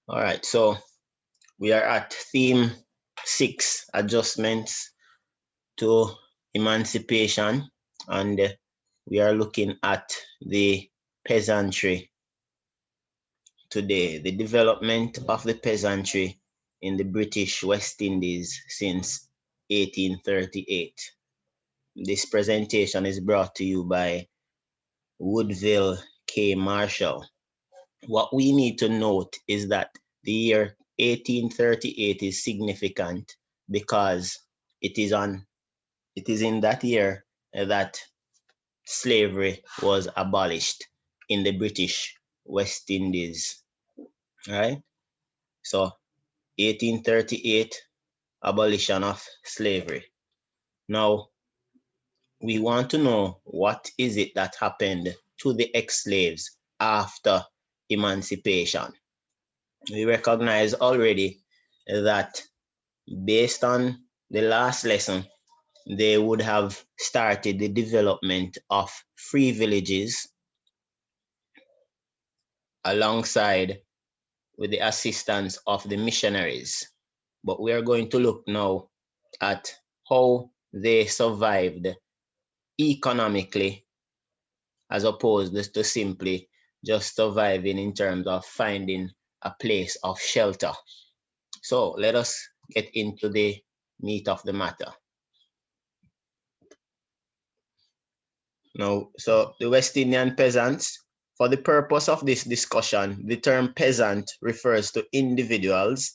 All right, so we are at theme 6, adjustments to emancipation, and we are looking at the peasantry today, the development of the peasantry in the British West Indies since 1838. This presentation is brought to you by Woodville K. Marshall. What we need to note is that the year 1838 is significant because it is in that year that slavery was abolished in the British West Indies, right? So 1838, abolition of slavery. Now we want to know, what is it that happened to the ex-slaves after emancipation. We recognize already that based on the last lesson, they would have started the development of free villages alongside with the assistance of the missionaries. But we are going to look now at how they survived economically as opposed to simply just surviving in terms of finding a place of shelter. So let us get into the meat of the matter. Now, so the West Indian peasants, for the purpose of this discussion, the term peasant refers to individuals,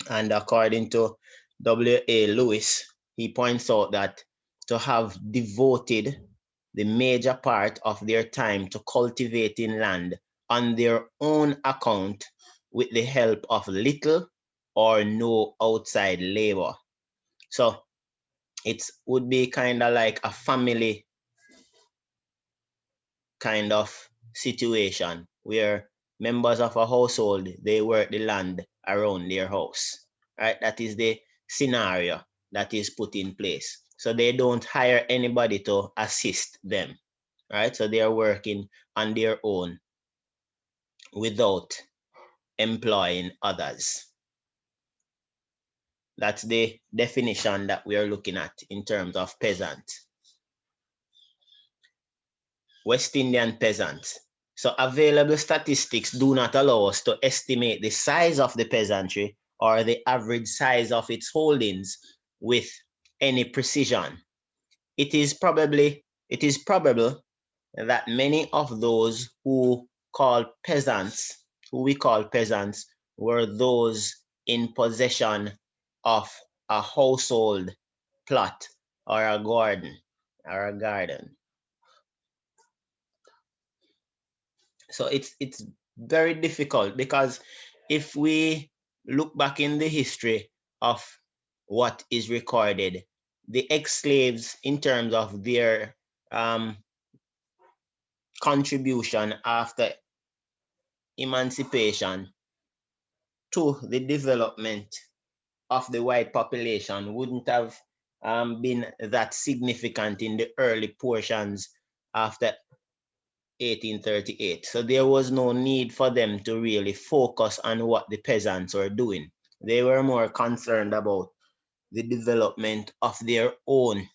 and according to W.A. Lewis, he points out that to have devoted the major part of their time to cultivating land on their own account with the help of little or no outside labor. So it would be kind of like a family kind of situation where members of a household, they work the land around their house, right? That is the scenario that is put in place. So they don't hire anybody to assist them, right? So they are working on their own without employing others. That's the definition that we are looking at in terms of peasant. West Indian peasants. So available statistics do not allow us to estimate the size of the peasantry or the average size of its holdings with any precision. It is probable that many of those who we call peasants, were those in possession of a household plot or a garden. So it's very difficult, because if we look back in the history of what is recorded, the ex-slaves, in terms of their contribution after emancipation to the development of the white population, wouldn't have been that significant in the early portions after 1838. So there was no need for them to really focus on what the peasants were doing. They were more concerned about the development of their own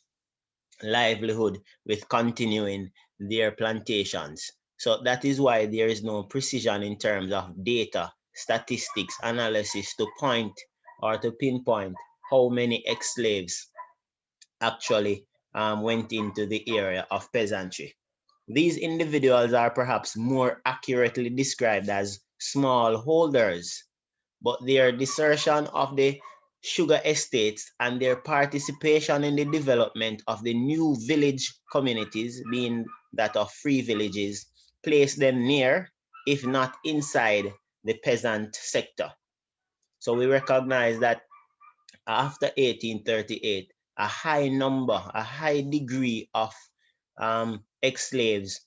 livelihood with continuing their plantations. So that is why there is no precision in terms of data, statistics, analysis to point or to pinpoint how many ex-slaves actually went into the area of peasantry. These individuals are perhaps more accurately described as smallholders, but their desertion of the sugar estates and their participation in the development of the new village communities, being that of free villages, place them near, if not inside, the peasant sector. So we recognize that after 1838, a high degree of ex-slaves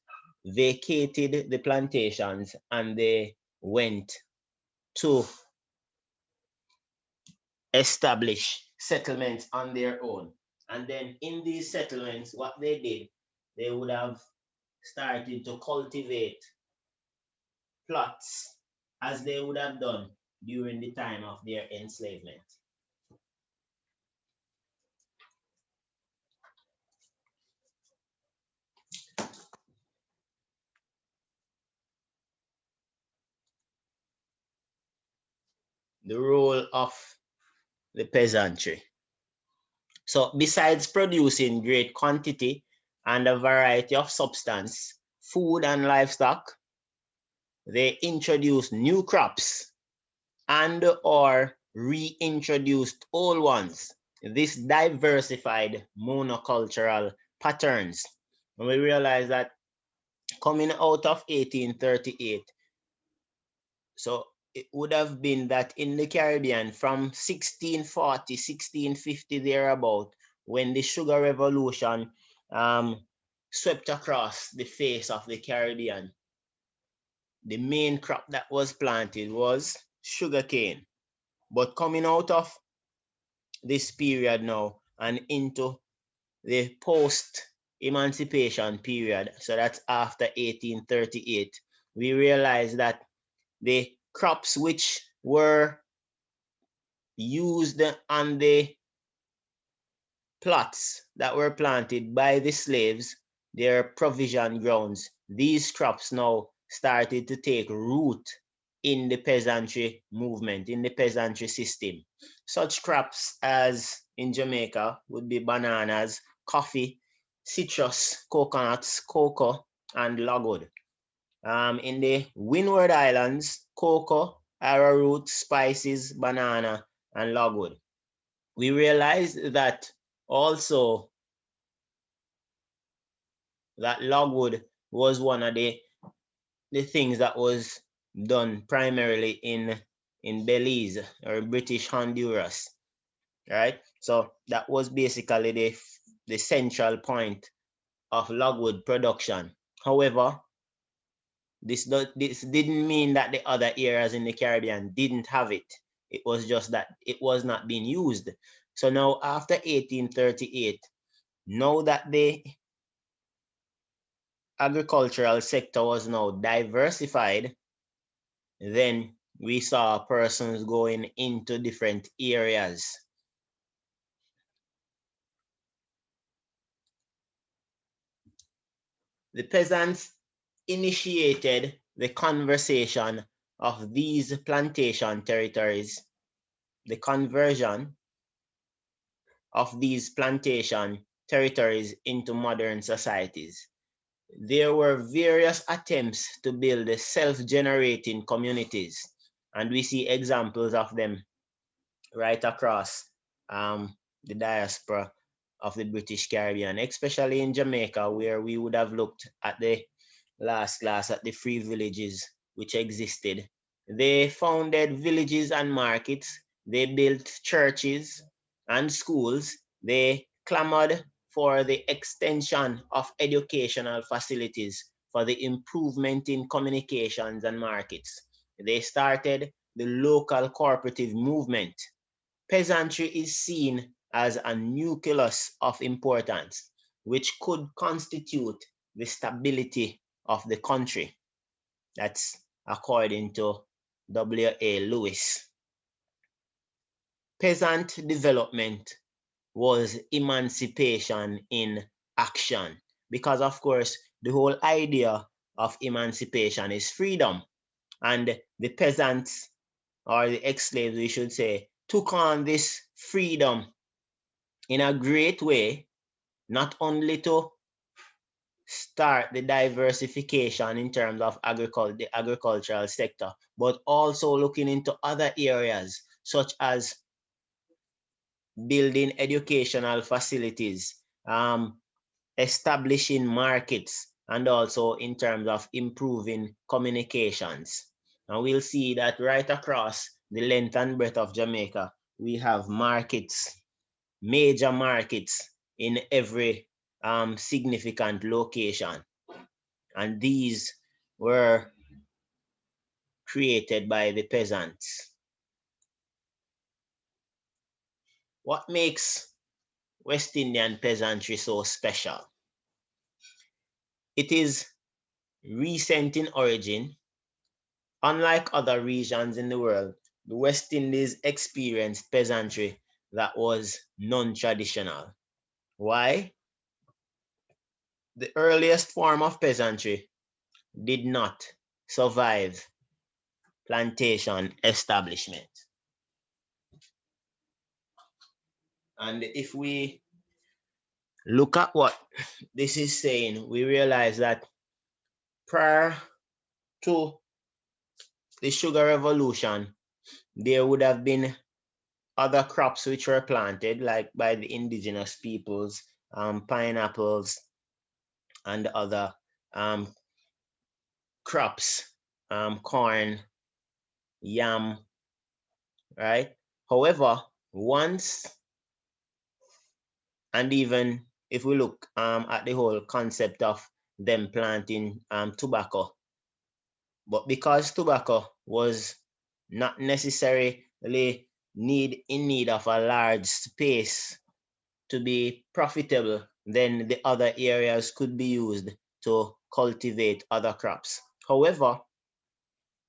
vacated the plantations and they went to establish settlements on their own. And then in these settlements, what they did, they would have started to cultivate plots, as they would have done during the time of their enslavement. The role of the peasantry. So besides producing great quantity and a variety of substance, food and livestock, they introduced new crops and or reintroduced old ones. This diversified monocultural patterns. And we realize that coming out of 1838, so it would have been that in the Caribbean from 1640, 1650 thereabout, when the sugar revolution swept across the face of the Caribbean, the main crop that was planted was sugarcane. But coming out of this period now and into the post emancipation period, so that's after 1838, we realize that the crops which were used on the plots that were planted by the slaves, their provision grounds, these crops now started to take root in the peasantry movement, in the peasantry system. Such crops as in Jamaica would be bananas, coffee, citrus, coconuts, cocoa, and logwood. In the Windward Islands, cocoa, arrowroot, spices, banana, and logwood. We realized that also that logwood was one of the things that was done primarily in Belize or British Honduras, right? So that was basically the central point of logwood production. However, this didn't mean that the other areas in the Caribbean didn't have it. It was just that it was not being used. So now after 1838, now that the agricultural sector was now diversified, then we saw persons going into different areas. The peasants initiated the conversion of these plantation territories, the conversion of these plantation territories into modern societies. There were various attempts to build self-generating communities, and we see examples of them right across the diaspora of the British Caribbean, especially in Jamaica, where we would have looked at the last class at the free villages which existed. They founded villages and markets, they built churches and schools, they clamored for the extension of educational facilities, for the improvement in communications and markets. They started the local cooperative movement. Peasantry is seen as a nucleus of importance, which could constitute the stability of the country. That's according to W.A. Lewis. Peasant development was emancipation in action, because of course the whole idea of emancipation is freedom, and the peasants, or the ex-slaves we should say, took on this freedom in a great way, not only to start the diversification in terms of the agricultural sector, but also looking into other areas such as building educational facilities, establishing markets, and also in terms of improving communications. And we'll see that right across the length and breadth of Jamaica, we have markets, major markets in every significant location. And these were created by the peasants. What makes West Indian peasantry so special? It is recent in origin. Unlike other regions in the world, the West Indies experienced peasantry that was non-traditional. Why? The earliest form of peasantry did not survive plantation establishment. And if we look at what this is saying, we realize that prior to the sugar revolution, there would have been other crops which were planted, like by the indigenous peoples, pineapples and other crops, corn, yam, right? However, once, and even if we look at the whole concept of them planting tobacco, but because tobacco was not necessarily in need of a large space to be profitable, then the other areas could be used to cultivate other crops. However,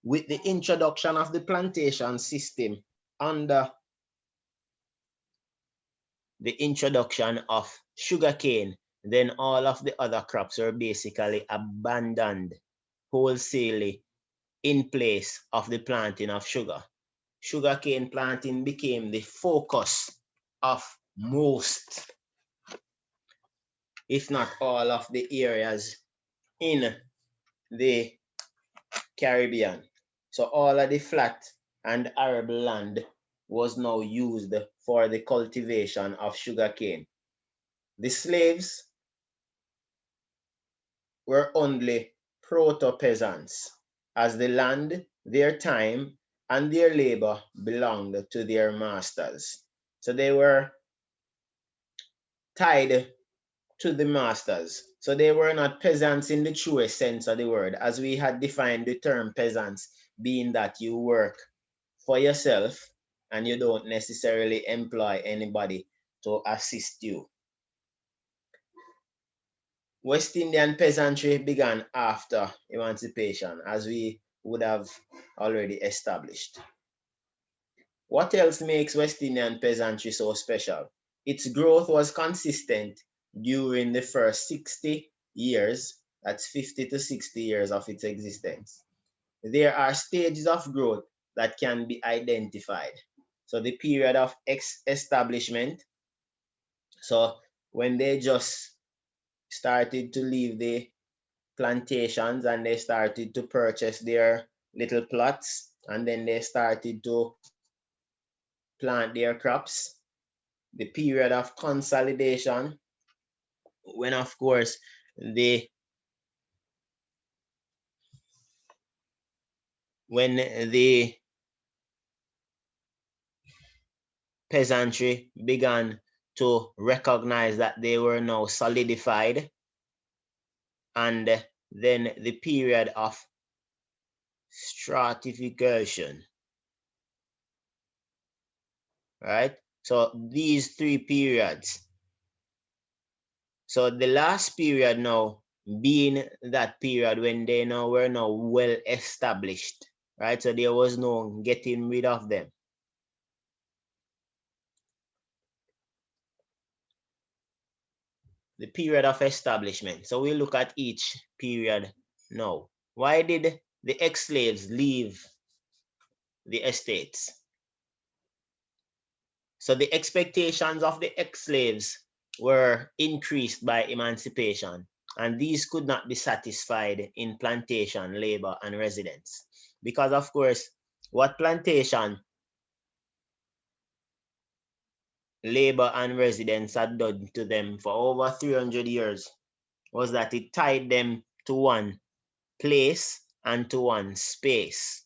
with the introduction of the plantation system under the introduction of sugarcane, then all of the other crops were basically abandoned wholesale in place of the planting of sugar. Sugarcane planting became the focus of most, if not all, of the areas in the Caribbean. So all of the flat and arable land was now used for the cultivation of sugarcane. The slaves were only proto-peasants, as the land, their time, and their labor belonged to their masters. So they were tied to the masters. So they were not peasants in the truest sense of the word, as we had defined the term peasants, being that you work for yourself and you don't necessarily employ anybody to assist you. West Indian peasantry began after emancipation, as we would have already established. What else makes West Indian peasantry so special? Its growth was consistent during the first 60 years, that's 50 to 60 years of its existence. There are stages of growth that can be identified. So the period of establishment, so when they just started to leave the plantations and they started to purchase their little plots, and then they started to plant their crops. The period of consolidation, when of course the when the peasantry began to recognize that they were now solidified, and then the period of stratification, right? So these three periods. So the last period now being that period when they now were now well established, right? So there was no getting rid of them. The period of establishment. So we look at each period now. Why did the ex-slaves leave the estates? So the expectations of the ex-slaves were increased by emancipation, and these could not be satisfied in plantation labor and residence. Because of course, what plantation labor and residence had done to them for over 300 years was that it tied them to one place and to one space,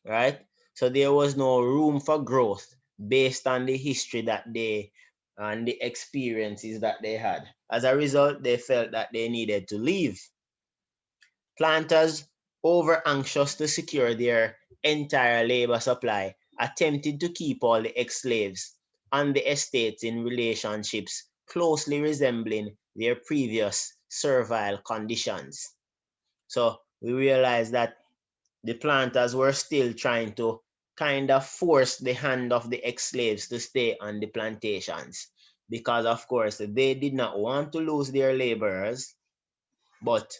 right? So there was no room for growth based on the history that they and the experiences that they had. As a result, they felt that they needed to leave. Planters, over anxious to secure their entire labor supply, attempted to keep all the ex-slaves on the estates in relationships closely resembling their previous servile conditions. So we realized that the planters were still trying to kind of forced the hand of the ex-slaves to stay on the plantations because, of course, they did not want to lose their laborers, but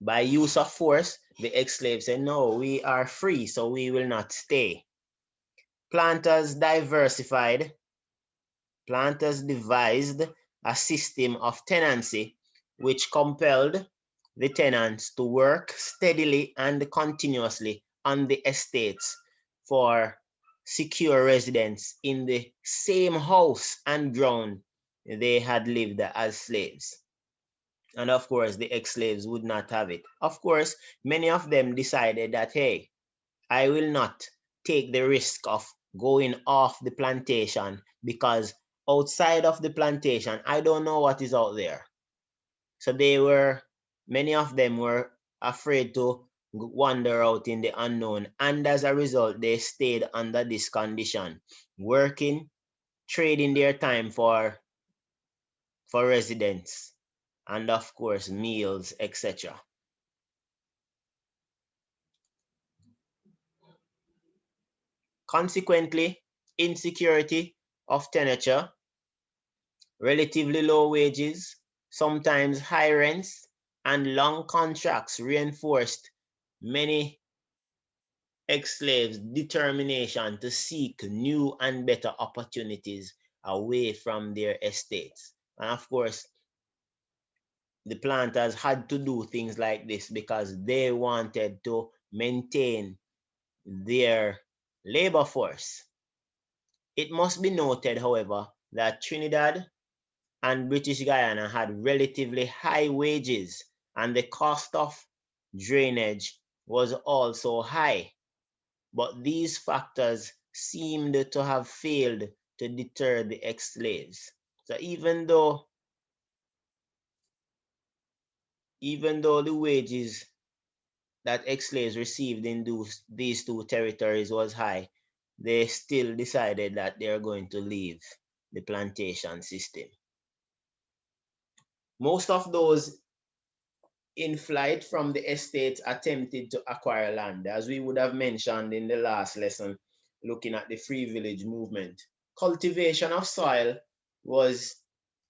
by use of force, the ex-slaves said, no, we are free, so we will not stay. Planters diversified. Planters devised a system of tenancy which compelled the tenants to work steadily and continuously on the estates for secure residence in the same house and ground they had lived as slaves. And of course, the ex-slaves would not have it. Of course, many of them decided that, hey, I will not take the risk of going off the plantation because outside of the plantation, I don't know what is out there. So many of them were afraid to wander out in the unknown. And as a result, they stayed under this condition, working, trading their time for residence, and of course, meals, etc. Consequently, insecurity of tenature, relatively low wages, sometimes high rents, and long contracts reinforced many ex-slaves' determination to seek new and better opportunities away from their estates. And of course, the planters had to do things like this because they wanted to maintain their labor force. It must be noted, however, that Trinidad and British Guyana had relatively high wages, and the cost of drainage was also high. But these factors seemed to have failed to deter the ex-slaves. So even though the wages that ex-slaves received in these two territories was high, they still decided that they're going to leave the plantation system. Most of those in flight from the estates attempted to acquire land, as we would have mentioned in the last lesson, looking at the free village movement. Cultivation of soil was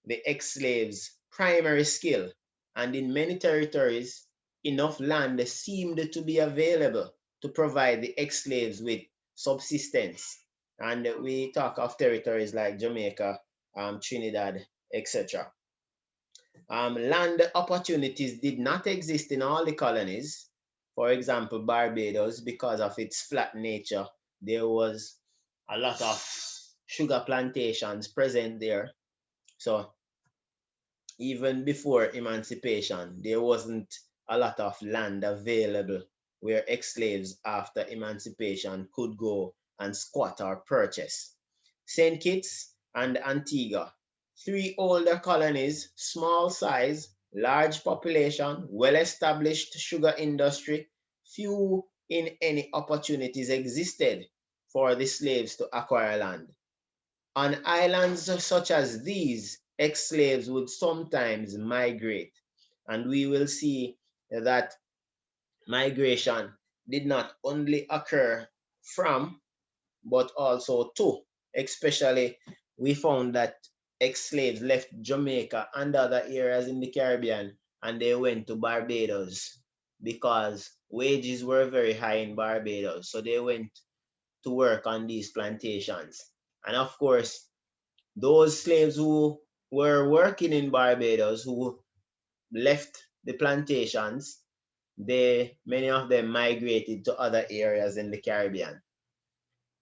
the ex-slaves' primary skill, and in many territories, enough land seemed to be available to provide the ex-slaves with subsistence. And we talk of territories like Jamaica, Trinidad, etc. Land opportunities did not exist in all the colonies. For example, Barbados, because of its flat nature, there was a lot of sugar plantations present there. So even before emancipation, there wasn't a lot of land available where ex-slaves after emancipation could go and squat or purchase. St. Kitts and Antigua, three older colonies, small size, large population, well-established sugar industry, few in any opportunities existed for the slaves to acquire land. On islands such as these, ex-slaves would sometimes migrate, and we will see that migration did not only occur from, but also to. Especially, we found that ex-slaves left Jamaica and other areas in the Caribbean and they went to Barbados because wages were very high in Barbados. So they went to work on these plantations. And of course, those slaves who were working in Barbados, who left the plantations, many of them migrated to other areas in the Caribbean.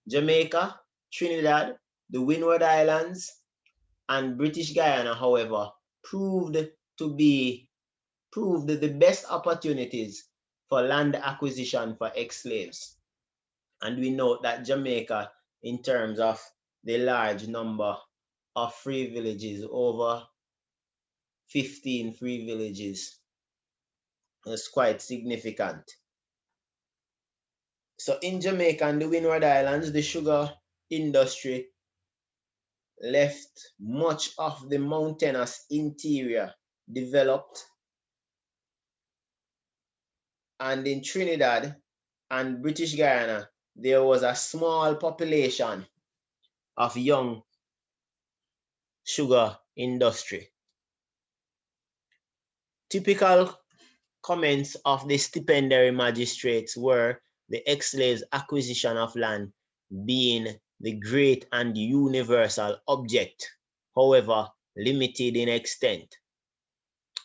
Jamaica, Trinidad, the Windward Islands, and British Guyana, however, proved the best opportunities for land acquisition for ex-slaves. And we note that Jamaica, in terms of the large number of free villages, over 15 free villages, is quite significant. So in Jamaica and the Windward Islands, the sugar industry left much of the mountainous interior developed, and in Trinidad and British Guyana, there was a small population of young sugar industry. Typical comments of the stipendiary magistrates were the ex-slaves' acquisition of land being the great and universal object, however limited in extent.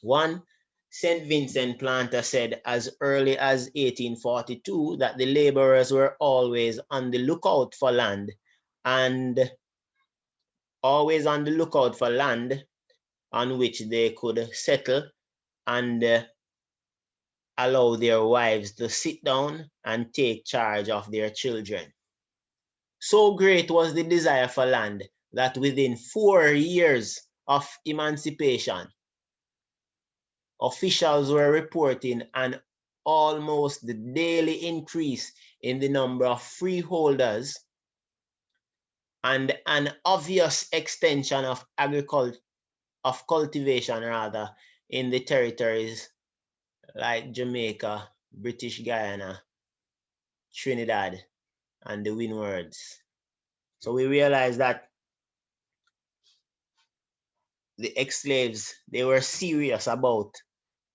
One St. Vincent planter said as early as 1842 that the laborers were always on the lookout for land and always on the lookout for land on which they could settle and allow their wives to sit down and take charge of their children. So great was the desire for land that within 4 years of emancipation, officials were reporting an almost daily increase in the number of freeholders and an obvious extension of cultivation rather in the territories like Jamaica, British Guyana, Trinidad, and the Windwards. So we realized that the ex-slaves, they were serious about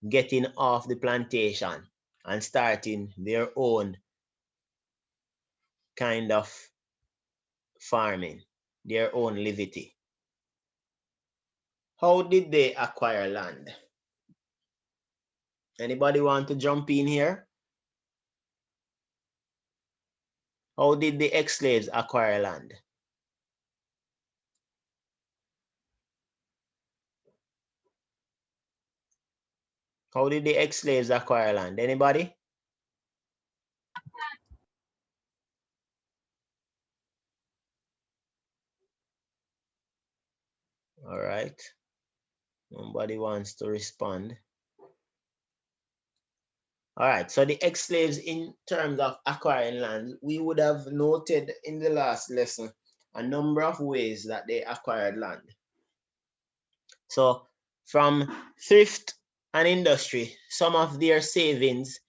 getting off the plantation and starting their own kind of farming, their own livity. How did they acquire land? Anybody want to jump in here? How did the ex-slaves acquire land? How did the ex-slaves acquire land? Anybody? All right. Nobody wants to respond. All right, so the ex-slaves in terms of acquiring land, we would have noted in the last lesson a number of ways that they acquired land. So from thrift and industry, some of their savings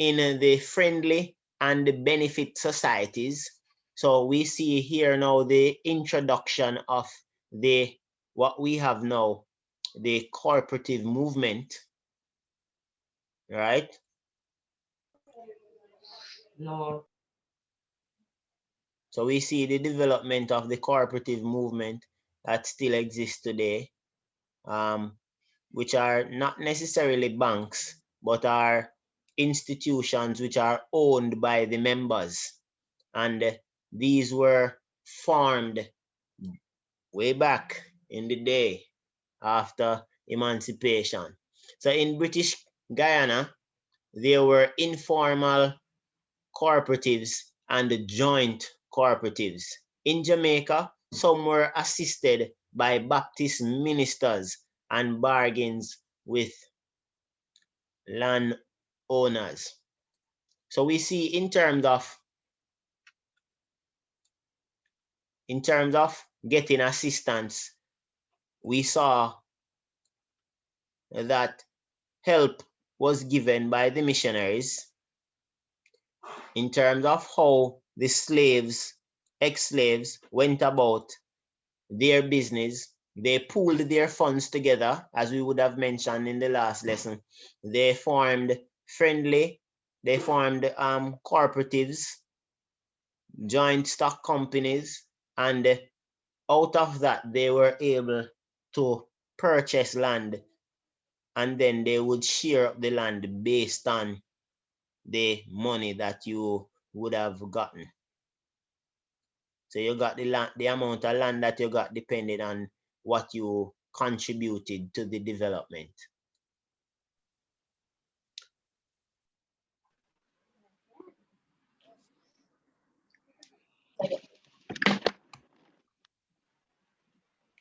in the friendly and the benefit societies. So we see here now the introduction of what we have now, the cooperative movement, right? No. So we see the development of the cooperative movement that still exists today, which are not necessarily banks, but are institutions which are owned by the members. And these were formed way back in the day after emancipation. So in British Guyana, there were informal cooperatives and joint cooperatives. In Jamaica, some were assisted by Baptist ministers and bargains with landowners. So we see in terms of getting assistance, we saw that help was given by the missionaries in terms of how the slaves, ex-slaves, went about their business. They pooled their funds together, as we would have mentioned in the last lesson. They formed cooperatives, joint stock companies, and out of that, they were able to purchase land, and then they would share up the land based on the money that you would have gotten. So you got the land, the amount of land that you got depended on what you contributed to the development.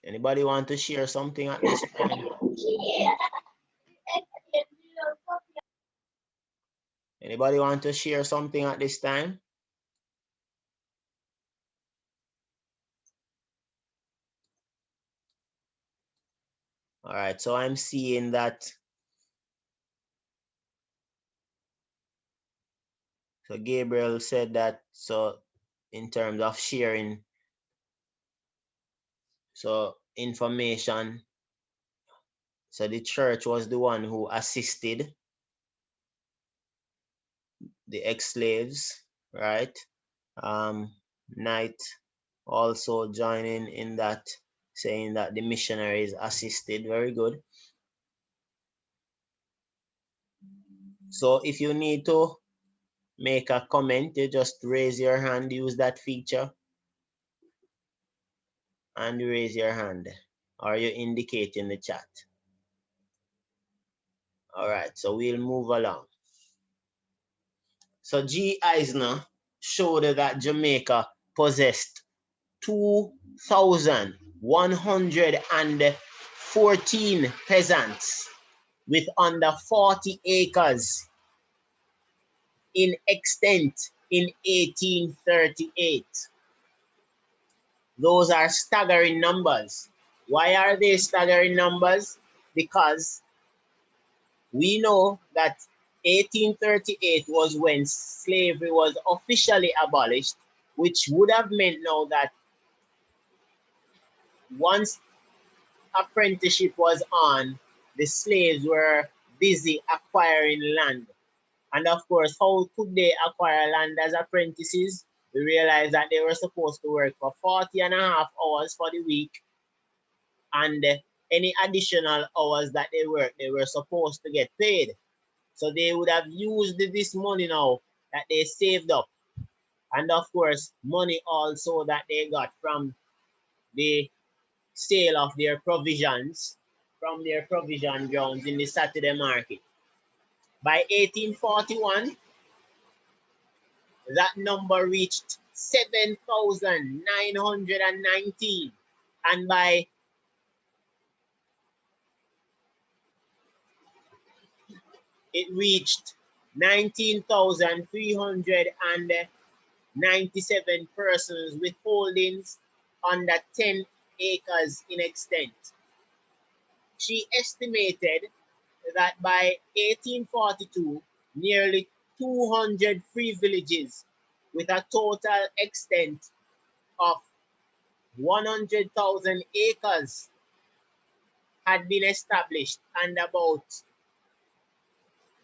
Anybody want to share something at this time? Anybody want to share something at this time? All right, so I'm seeing that So Gabriel said that, so in terms of sharing, so information, so the church was the one who assisted the ex-slaves, right? Knight also joining in that, saying that the missionaries assisted. Very good. So if you need to make a comment, you just raise your hand, use that feature and raise your hand, or you indicate in the chat. All right, so we'll move along. So G. Eisner showed that Jamaica possessed 2,114 peasants with under 40 acres in extent in 1838. Those are staggering numbers. Why are they staggering numbers? Because we know that 1838 was when slavery was officially abolished, which would have meant now that once apprenticeship was on, the slaves were busy acquiring land. And of course, how could they acquire land as apprentices? We realized that they were supposed to work for 40 and a half hours for the week, and any additional hours that they worked, they were supposed to get paid. So they would have used this money now that they saved up. And of course, money also that they got from the sale of their provisions from their provision grounds in the Saturday market. By 1841, that number reached 7,919. And by it reached 19,397 persons with holdings under 10 acres in extent. She estimated that by 1842, nearly 200 free villages with a total extent of 100,000 acres had been established, and about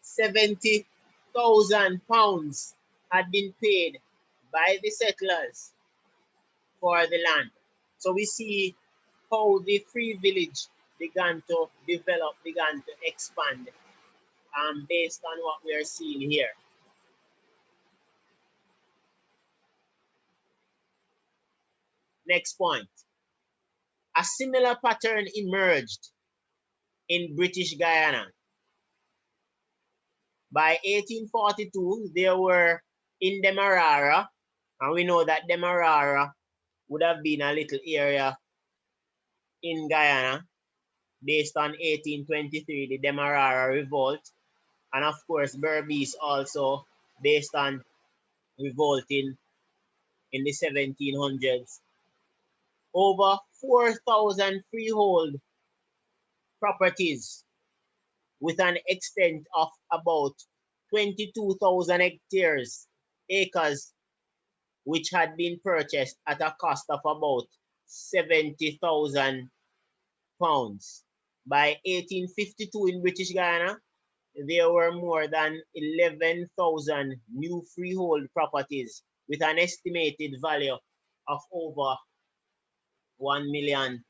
70,000 pounds had been paid by the settlers for the land. So we see how the free village began to develop, began to expand, based on what we are seeing here. Next point. A similar pattern emerged in British Guyana. By 1842, there were in Demerara, and we know that Demerara would have been a little area in Guyana based on 1823, the Demerara Revolt, and of course Berbice also based on revolting in the 1700s. Over 4,000 freehold properties with an extent of about 22,000 acres, which had been purchased at a cost of about 70,000 pounds. By 1852 in British Guyana, there were more than 11,000 new freehold properties with an estimated value of over 1 million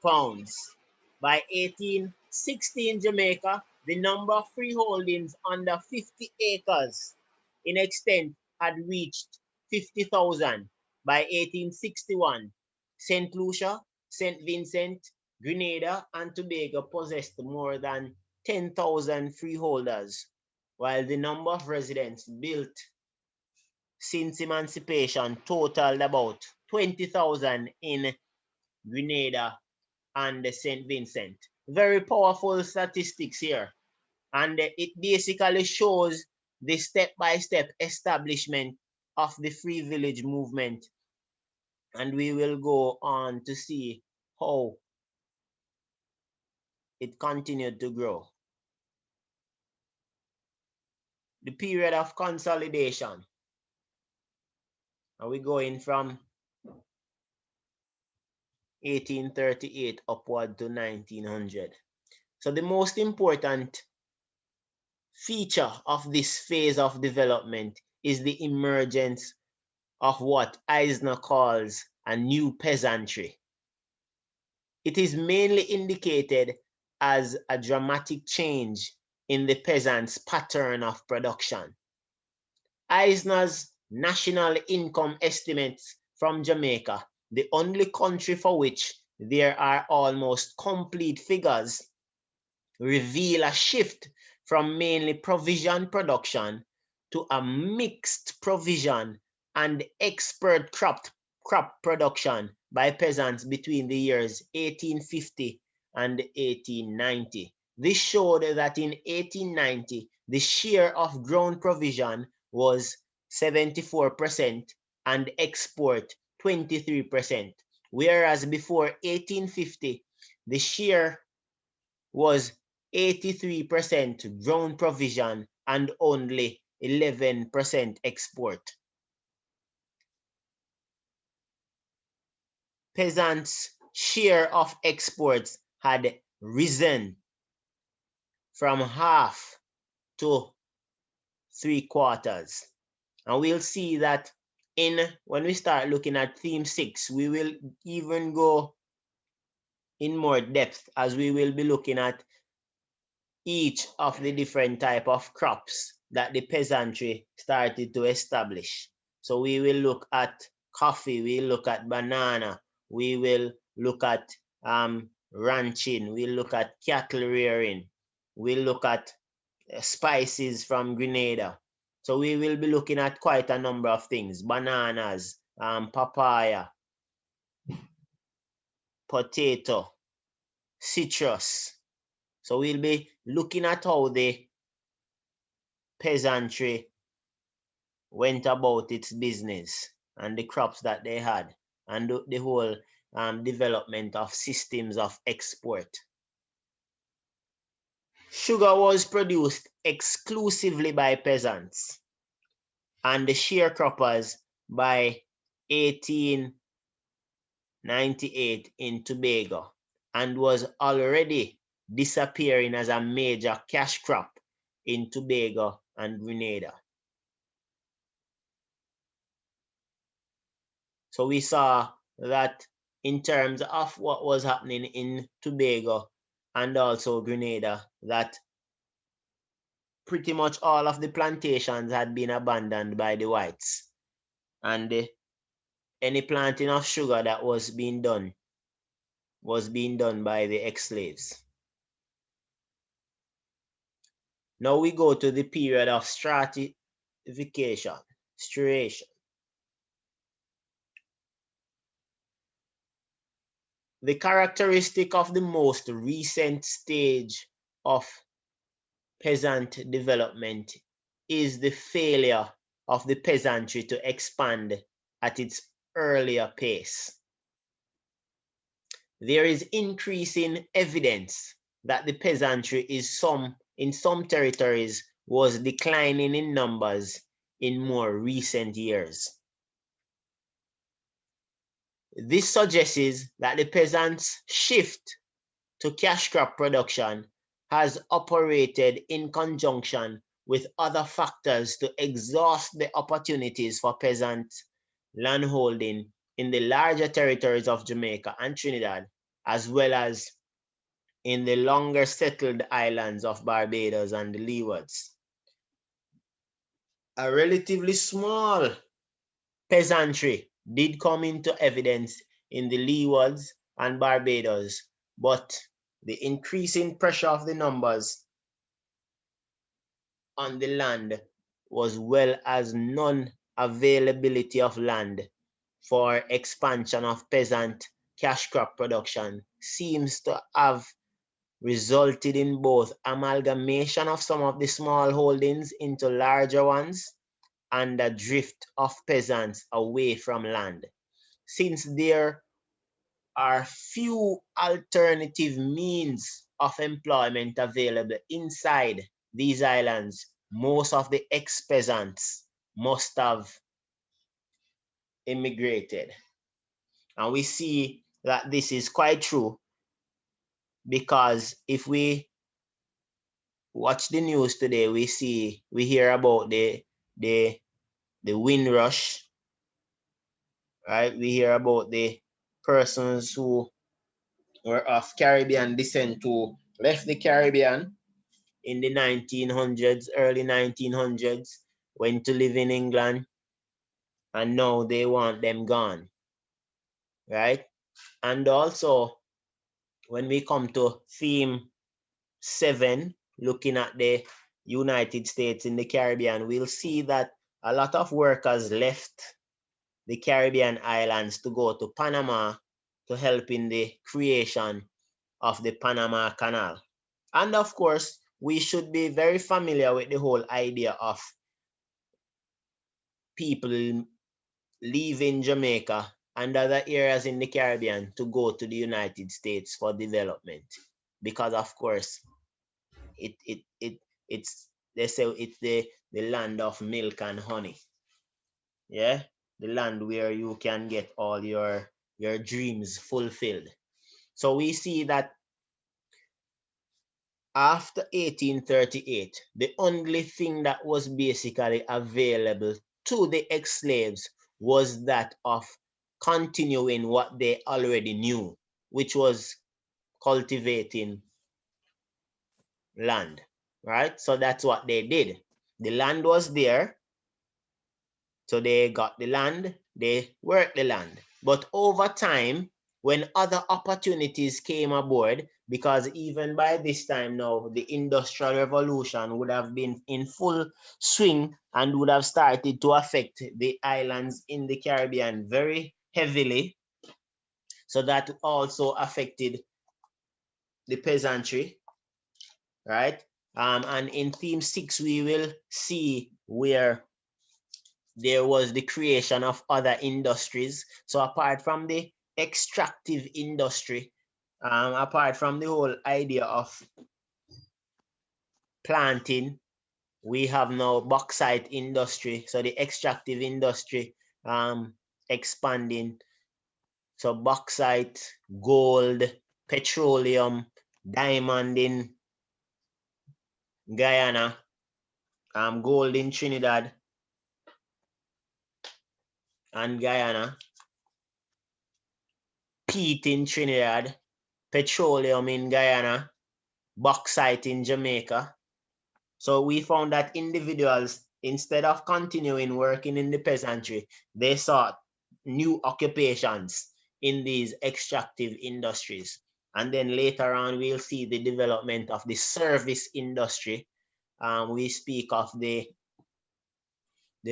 pounds. By 1860 in Jamaica, the number of freeholdings under 50 acres in extent had reached 50,000. By 1861, St. Lucia, St. Vincent, Grenada, and Tobago possessed more than 10,000 freeholders, while the number of residents built since emancipation totaled about 20,000 in Grenada and St. Vincent. Very powerful statistics here. And it basically shows the step-by-step establishment of the free village movement. And we will go on to see how it continued to grow. the period of consolidation. And we're going from 1838 upward to 1900. So the most important feature of this phase of development is the emergence of what Eisner calls a new peasantry. It is mainly indicated as a dramatic change in the peasant's pattern of production. Eisner's national income estimates from Jamaica, the only country for which there are almost complete figures, reveal a shift from mainly provision production to a mixed provision and expert crop production by peasants between the years 1850 and 1890. This showed that in 1890, the share of grown provision was 74% and export 23%, whereas before 1850, the share was 83% grown provision and only 11% export. Peasants' share of exports had risen from half to 3/4. And we'll see that when we start looking at theme 6, we will even go in more depth, as we will be looking at each of the different type of crops that the peasantry started to establish. So we will look at coffee, we look at banana, we will look at ranching, we'll look at cattle rearing, we'll look at spices from Grenada. So we will be looking at quite a number of things: bananas, papaya, potato, citrus. So we'll be looking at how the peasantry went about its business and the crops that they had, and the whole development of systems of export. Sugar was produced exclusively by peasants and the sharecroppers by 1898 in Tobago, and was already disappearing as a major cash crop in Tobago and Grenada. So we saw that in terms of what was happening in Tobago and also Grenada, that pretty much all of the plantations had been abandoned by the whites, and any planting of sugar that was being done by the ex-slaves. Now we go to the period of stratification, striation. The characteristic of the most recent stage of peasant development is the failure of the peasantry to expand at its earlier pace. There is increasing evidence that the peasantry in some territories was declining in numbers in more recent years. This suggests that the peasants' shift to cash crop production has operated in conjunction with other factors to exhaust the opportunities for peasant landholding in the larger territories of Jamaica and Trinidad, as well as in the longer settled islands of Barbados and the Leewards. A relatively small peasantry did come into evidence in the Leewards and Barbados, but the increasing pressure of the numbers on the land, as well as non-availability of land for expansion of peasant cash crop production, seems to have resulted in both amalgamation of some of the small holdings into larger ones and a drift of peasants away from land. Since there are few alternative means of employment available inside these islands, most of the ex-peasants must have immigrated. And we see that this is quite true, because if we watch the news today, we hear about the Windrush, right? We hear about the persons who were of Caribbean descent who left the Caribbean in the 1900s, early 1900s, went to live in England, and now they want them gone, right? And also, when we come to theme 7, looking at the United States in the Caribbean, we'll see that a lot of workers left the Caribbean islands to go to Panama to help in the creation of the Panama Canal. And of course, we should be very familiar with the whole idea of people leaving Jamaica and other areas in the Caribbean to go to the United States for development. Because of course, it's they say it's the land of milk and honey. Yeah, the land where you can get all your dreams fulfilled. So we see that after 1838, the only thing that was basically available to the ex-slaves was that of continuing what they already knew, which was cultivating land, right? So that's what they did. The land was there, so they got the land, they worked the land. But over time, when other opportunities came aboard, because even by this time now, the Industrial Revolution would have been in full swing and would have started to affect the islands in the Caribbean very heavily. So that also affected the peasantry, right? And in theme 6, we will see where there was the creation of other industries. So apart from the extractive industry, apart from the whole idea of planting, we have now bauxite industry. So the extractive industry expanding. So bauxite, gold, petroleum, diamond in Guyana, gold in Trinidad and Guyana, peat in Trinidad, petroleum in Guyana, bauxite in Jamaica. So we found that individuals, instead of continuing working in the peasantry, they sought new occupations in these extractive industries. And then later on, we'll see the development of the service industry. We speak of the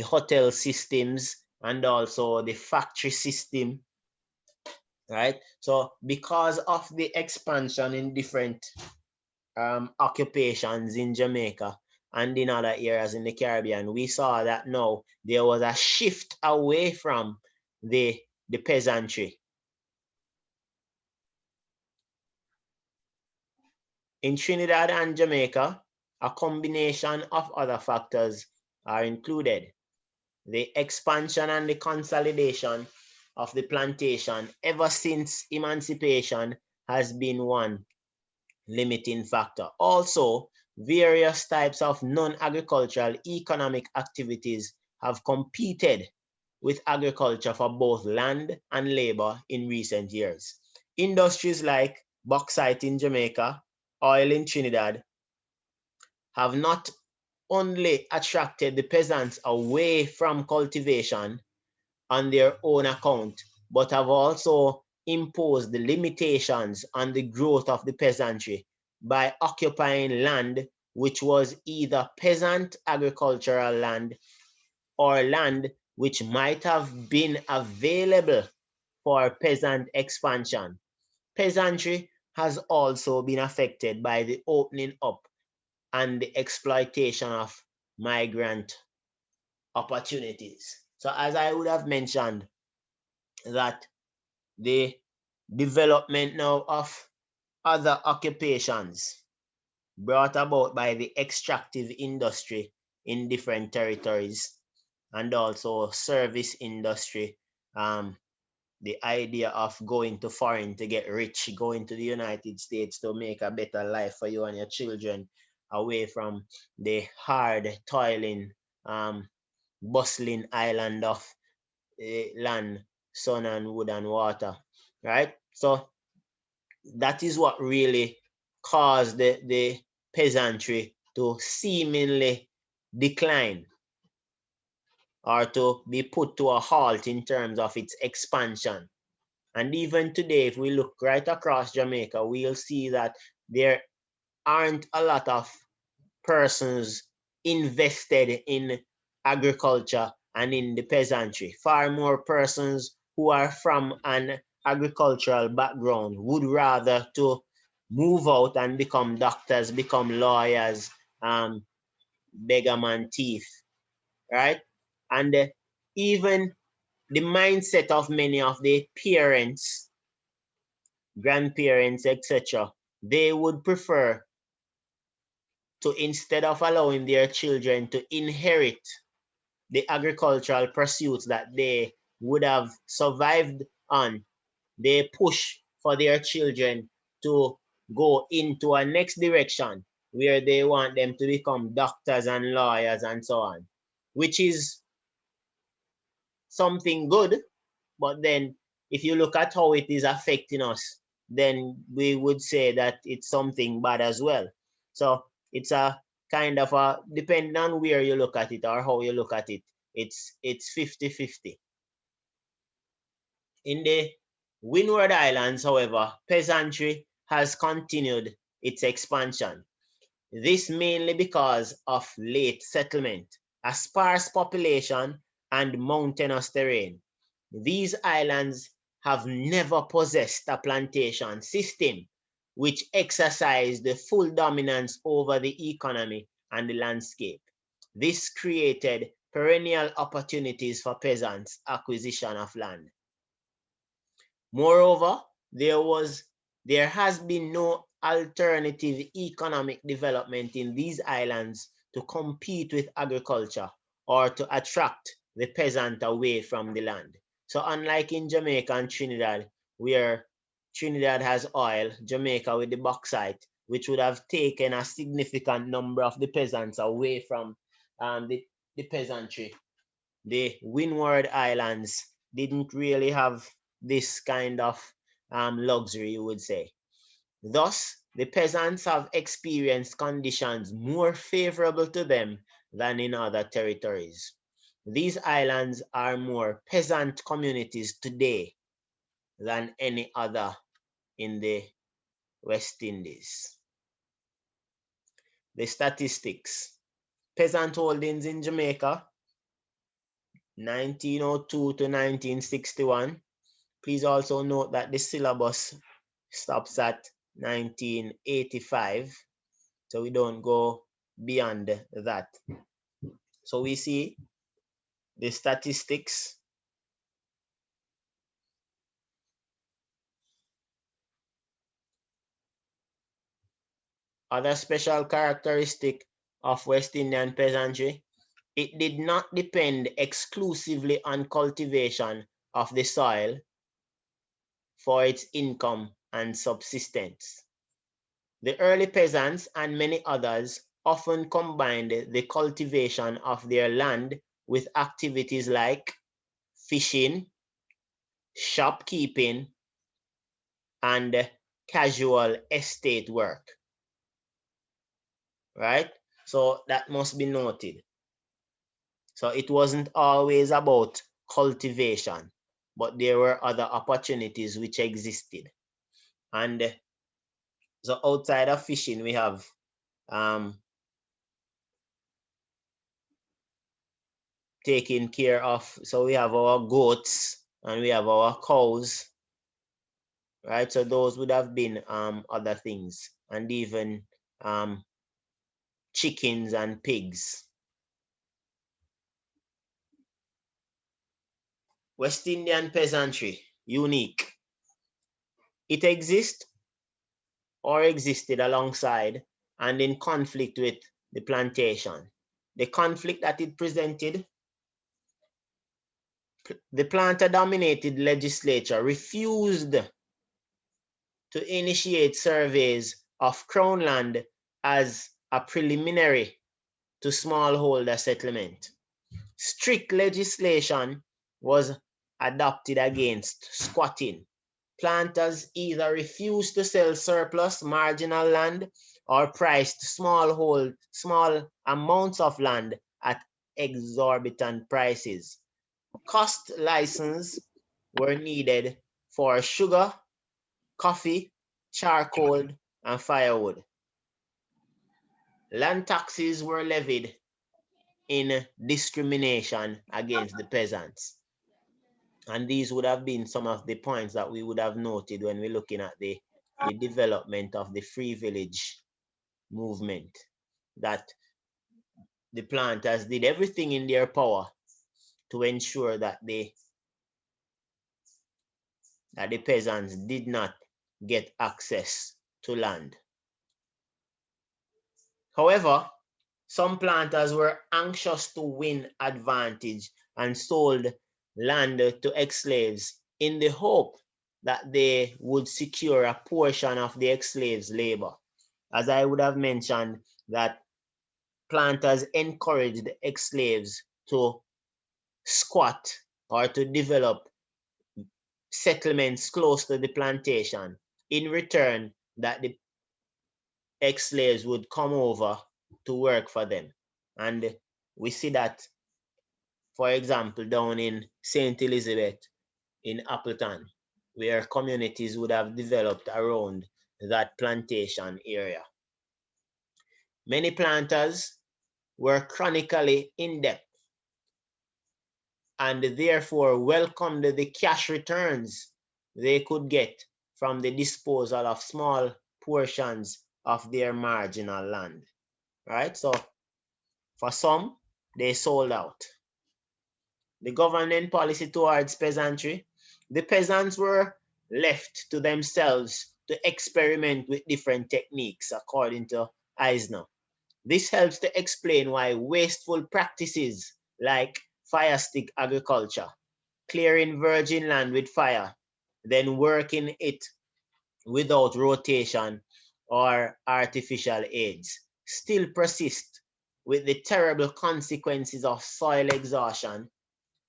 hotel systems and also the factory system, right? So because of the expansion in different occupations in Jamaica and in other areas in the Caribbean, we saw that now there was a shift away from the peasantry. In Trinidad and Jamaica, a combination of other factors are included. The expansion and the consolidation of the plantation ever since emancipation has been one limiting factor. Also, various types of non-agricultural economic activities have competed with agriculture for both land and labor in recent years. Industries like bauxite in Jamaica, oil in Trinidad have not only attracted the peasants away from cultivation on their own account, but have also imposed the limitations on the growth of the peasantry by occupying land which was either peasant agricultural land or land which might have been available for peasant expansion. Peasantry has also been affected by the opening up and the exploitation of migrant opportunities. So as I would have mentioned, that the development now of other occupations brought about by the extractive industry in different territories, and also service industry. The idea of going to foreign to get rich, going to the United States to make a better life for you and your children, away from the hard, toiling, bustling island of land, sun and wood and water, right? So that is what really caused the peasantry to seemingly decline, or to be put to a halt in terms of its expansion. And even today, if we look right across Jamaica, we'll see that there aren't a lot of persons invested in agriculture and in the peasantry. Far more persons who are from an agricultural background would rather to move out and become doctors, become lawyers, beggarman thief, right? And even the mindset of many of the parents, grandparents, etc., they would prefer to, instead of allowing their children to inherit the agricultural pursuits that they would have survived on, they push for their children to go into a next direction where they want them to become doctors and lawyers and so on, which is something good. But then, if you look at how it is affecting us, then we would say that it's something bad as well. So it's a kind of a, depending on where you look at it or how you look at it, it's 50-50. In the Windward Islands, however, peasantry has continued its expansion. This mainly because of late settlement, a sparse population, and mountainous terrain. These islands have never possessed a plantation system which exercised the full dominance over the economy and the landscape. This created perennial opportunities for peasants' acquisition of land. Moreover, there has been no alternative economic development in these islands to compete with agriculture or to attract the peasant away from the land. So unlike in Jamaica and Trinidad, where Trinidad has oil, Jamaica with the bauxite, which would have taken a significant number of the peasants away from the peasantry, the Windward Islands didn't really have this kind of luxury, you would say. Thus, the peasants have experienced conditions more favorable to them than in other territories. These islands are more peasant communities today than any other in the West Indies. The statistics. Peasant holdings in Jamaica, 1902 to 1961. Please also note that the syllabus stops at 1985, so we don't go beyond that. So we see the statistics. Other special characteristic of West Indian peasantry, it did not depend exclusively on cultivation of the soil for its income and subsistence. The early peasants and many others often combined the cultivation of their land with activities like fishing, shopkeeping, and casual estate work, right? So that must be noted. So it wasn't always about cultivation, but there were other opportunities which existed. And so outside of fishing, we have taking care of, so we have our goats and we have our cows, right? So those would have been other things, and even chickens and pigs. West Indian peasantry, unique. It exists or existed alongside and in conflict with the plantation. the conflict that it presented, the planter-dominated legislature refused to initiate surveys of Crown land as a preliminary to smallholder settlement. Strict legislation was adopted against squatting. Planters either refused to sell surplus marginal land or priced small amounts of land at exorbitant prices. Cost licenses were needed for sugar, coffee, charcoal, and firewood. Land taxes were levied in discrimination against the peasants. And these would have been some of the points that we would have noted when we're looking at the development of the free village movement, that the planters did everything in their power to ensure that the peasants did not get access to land. However, some planters were anxious to win advantage and sold land to ex-slaves in the hope that they would secure a portion of the ex-slaves' labor. As I would have mentioned, that planters encouraged ex-slaves to squat or to develop settlements close to the plantation in return that the ex-slaves would come over to work for them. And we see that, for example, down in St. Elizabeth in Appleton, where communities would have developed around that plantation area. Many planters were chronically in debt and therefore welcomed the cash returns they could get from the disposal of small portions of their marginal land. Right? So for some, they sold out. The government policy towards peasantry, the peasants were left to themselves to experiment with different techniques, according to Eisner. This helps to explain why wasteful practices like fire stick agriculture, clearing virgin land with fire, then working it without rotation or artificial aids, still persist with the terrible consequences of soil exhaustion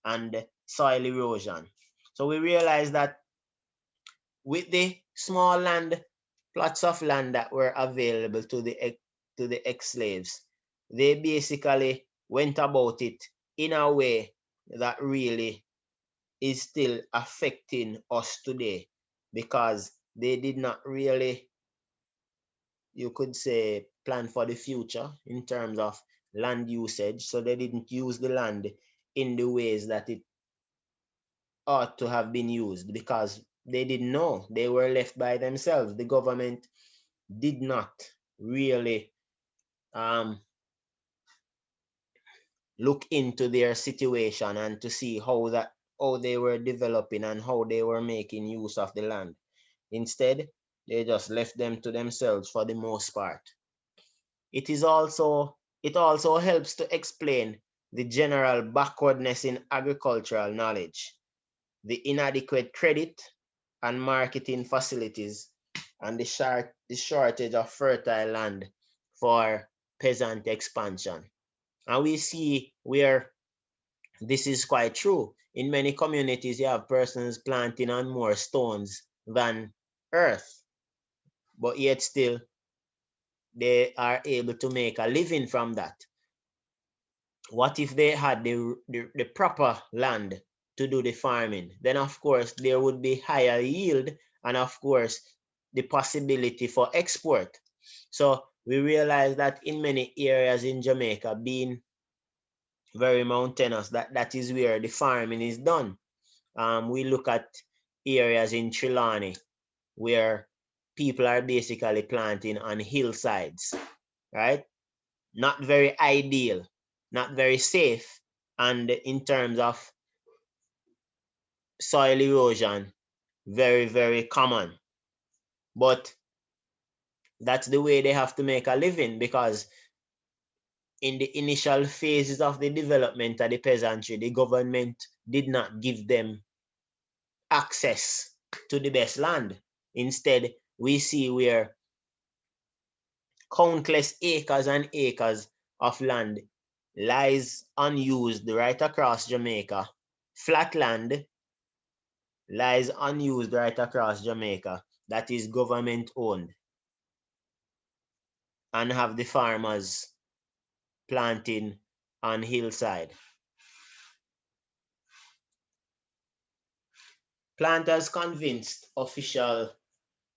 and soil erosion. So we realize that with the small land, plots of land that were available to the ex-slaves, they basically went about it in a way that really is still affecting us today, because they did not really, you could say, plan for the future in terms of land usage. So they didn't use the land in the ways that it ought to have been used, because they didn't know. They were left by themselves. The government did not really look into their situation and to see how they were developing and how they were making use of the land. Instead, they just left them to themselves for the most part. It also helps to explain the general backwardness in agricultural knowledge, the inadequate credit and marketing facilities, and the shortage of fertile land for peasant expansion. And we see where this is quite true. In many communities, you have persons planting on more stones than earth, but yet still they are able to make a living from that. What if they had the proper land to do the farming? Then of course there would be higher yield and of course the possibility for export. So we realize that in many areas in Jamaica, being very mountainous, that is where the farming is done. We look at areas in Trelawney where people are basically planting on hillsides, right? Not very ideal, not very safe, and in terms of soil erosion, very, very common. But that's the way they have to make a living, because in the initial phases of the development of the peasantry, the government did not give them access to the best land. Instead, we see where countless acres and acres of land lies unused right across Jamaica. Flat land lies unused right across Jamaica that is government owned, and have the farmers planting on hillside. Planters convinced official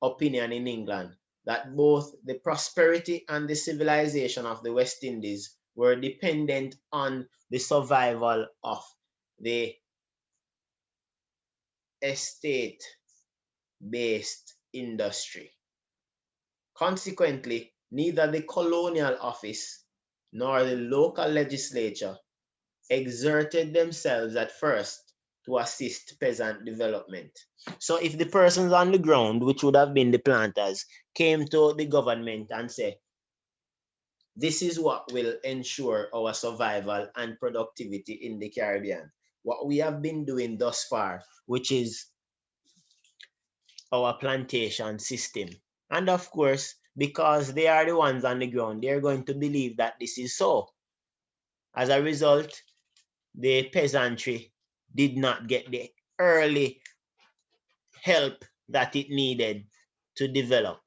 opinion in England that both the prosperity and the civilization of the West Indies were dependent on the survival of the estate based industry. Consequently, neither the colonial office nor the local legislature exerted themselves at first to assist peasant development. So if the persons on the ground, which would have been the planters, came to the government and say, this is what will ensure our survival and productivity in the Caribbean, what we have been doing thus far, which is our plantation system. And of course, because they are the ones on the ground, they're going to believe that this is so. As a result, the peasantry did not get the early help that it needed to develop.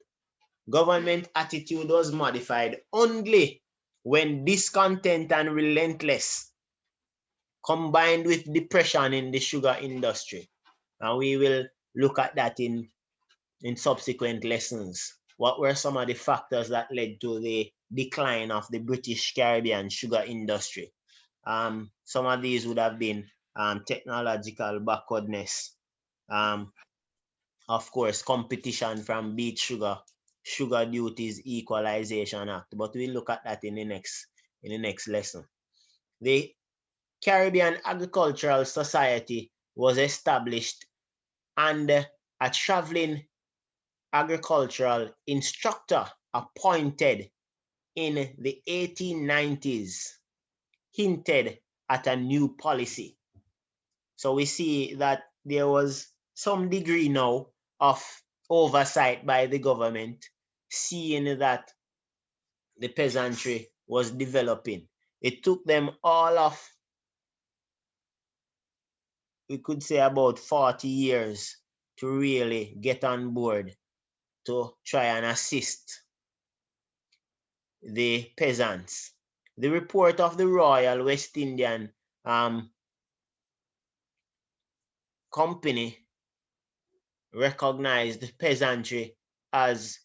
Government attitude was modified only when discontent and relentless combined with depression in the sugar industry. And we will look at that in subsequent lessons. What were some of the factors that led to the decline of the British Caribbean sugar industry? Some of these would have been technological backwardness, of course, competition from beet sugar, sugar duties equalization act. But we'll look at that in the next lesson. The Caribbean Agricultural Society was established, and a traveling agricultural instructor appointed in the 1890s hinted at a new policy. So we see that there was some degree now of oversight by the government, seeing that the peasantry was developing. It took them all of, we could say, about 40 years to really get on board to try and assist the peasants. The report of the Royal West Indian Company recognized peasantry as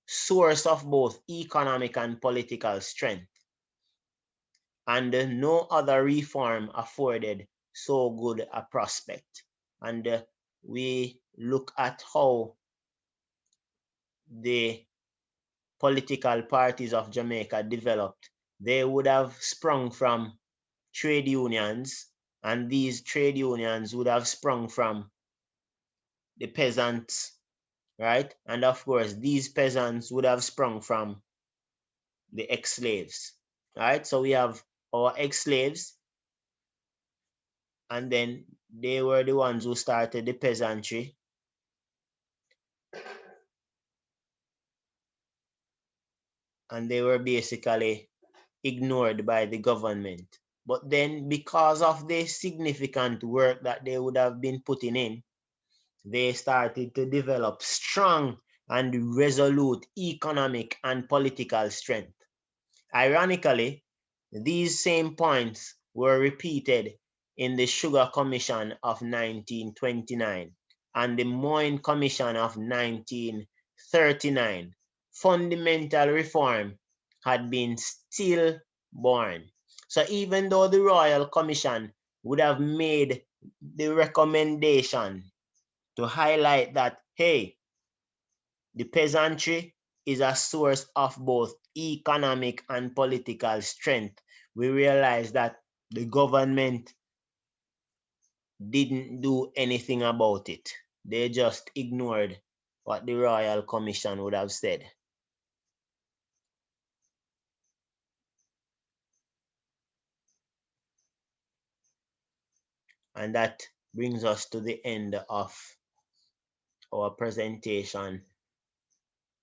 source of both economic and political strength, and no other reform afforded so good a prospect. And we look at how the political parties of Jamaica developed. They would have sprung from trade unions, and these trade unions would have sprung from the peasants, right? And of course, these peasants would have sprung from the ex-slaves, right? So we have our ex-slaves, and then they were the ones who started the peasantry, and they were basically ignored by the government. But then, because of the significant work that they would have been putting in, they started to develop strong and resolute economic and political strength. Ironically, these same points were repeated in the Sugar Commission of 1929 and the Moyne Commission of 1939. Fundamental reform had been still born. So even though the Royal Commission would have made the recommendation to highlight that, hey, the peasantry is a source of both economic and political strength, we realize that the government didn't do anything about it. They just ignored what the Royal Commission would have said. And that brings us to the end of our presentation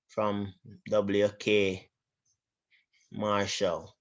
from W.K. Marshall.